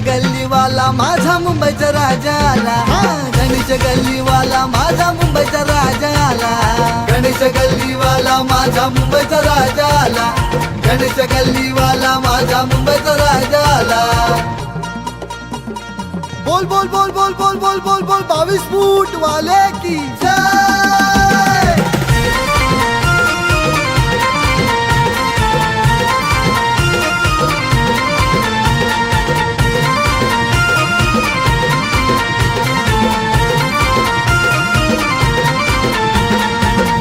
गल्लीवाला माझा मुंबईचा राजा आला. गणेश गल्लीवाला माझा मुंबईचा राजा आला. गणेश गल्लीवाला माझा मुंबईचा राजा आला. गणेश गल्लीवाला माझा मुंबईचा राजा आला. बोल बोल बोल बोल बोल बोल बोल बोल 22 फूट वाले की जय.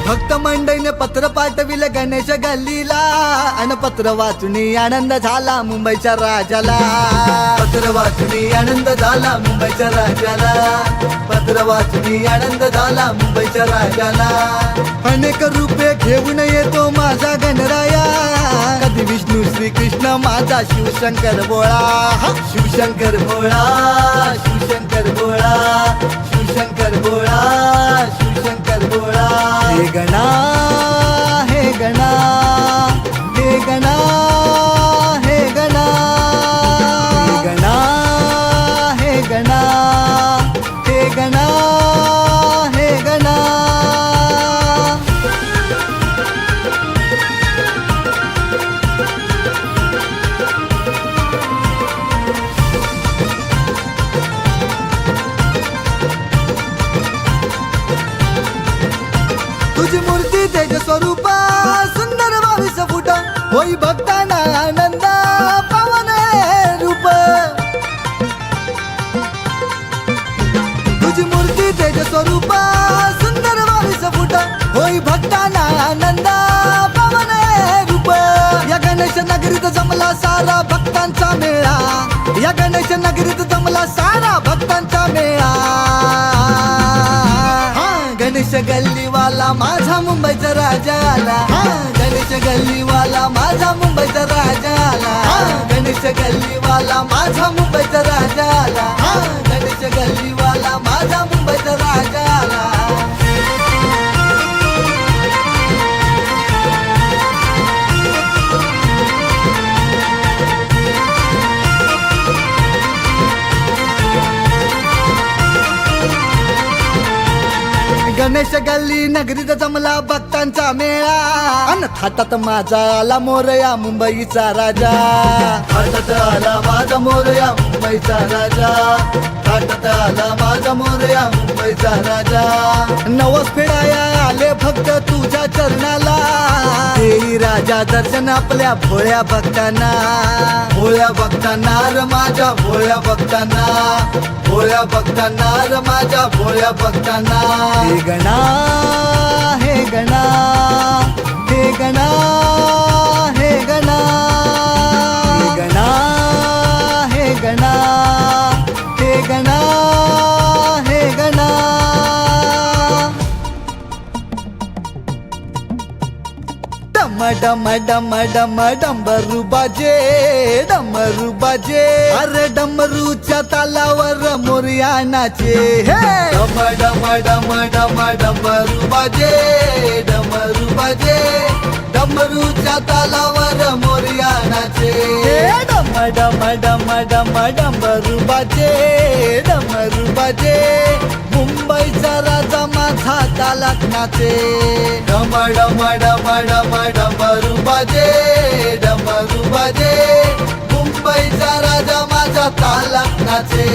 भक्त मंडळीने पत्र पाठविले गणेश गल्लीला. अन पत्र वाचूनी आनंद झाला मुंबईच्या राजाला. पत्र वाचूनी आनंद झाला मुंबईच्या राजाला. पत्र वाचूनी आनंद झाला मुंबईच्या राजाला. अनेक रूपे घेऊन येतो माझा गणराया. कधी विष्णू श्रीकृष्ण माझा शिवशंकर भोळा. शिवशंकर भोळा शिवशंकर भोळा शिवशंकर भोळा शिवशंकर भोळा. हे गणा हे गणा हे गणा हे गणा हे गणा हे गणा हे गणा हे गणा. तुझी मूर्ती तेज स्वरूप सुंदर 22 फूट. होई भक्तांना आनंद पावन रूप. तुझी मूर्ती तेज स्वरूप सुंदर 22 फूट. होई भक्तांना आनंद पावन रूप. या गणेश नगरीत जमला सारा भक्तांचा मेळा. या गणेश नगरीत जमला सारा भक्तांचा मेळा. गणेश गल्लीवाला माझा मुंबईचा राजा आला. गणेश गल्लीवाला माझा मुंबईचा राजा आला. गणेश गल्लीवाला माझा मुंबईचा राजा आला. गणेश गल्लीवाला माझा मुंबईचा राजा आला. गणेश गल्ली नगरीत जमला भक्तांचा मेळा. अन थाटात माझा आला मोरया मुंबईचा राजा. थाटात आला माझा मोरया मुंबईचा राजा. थाटात आला माझा मोरया मुंबईचा राजा. नवस फेडाया आले भक्त तुझ्या चरणाला. देई राजा दर्शन आपल्या भोळ्या भक्तांना. भोळ्या भक्तांना र माझ्या भोळ्या भक्तांना. भोळ्या भक्तांना र माझ्या भोळ्या भक्तांना. हे गणा हे गणा हे गणा हे गणा हे गणा हे गणा हे गणा हे गणा. डम डम डम डंबरू बाजे डमरू बाजे. अरे डमरूच्या तालावर मोरया नाचे. हे डम डम डम डम डंबरू बाजे डमरू बाजे. डमरूच्या तालावर मोरया नाचे. डम डम डम डम डंबरू बाजे डमरू बाजे. मुंबईचा राजा माझा तालात नाचे. डम डम डम डम डमरू बाजे डमरू बाजे. मुंबईचा राजा माझा तालात नाचे.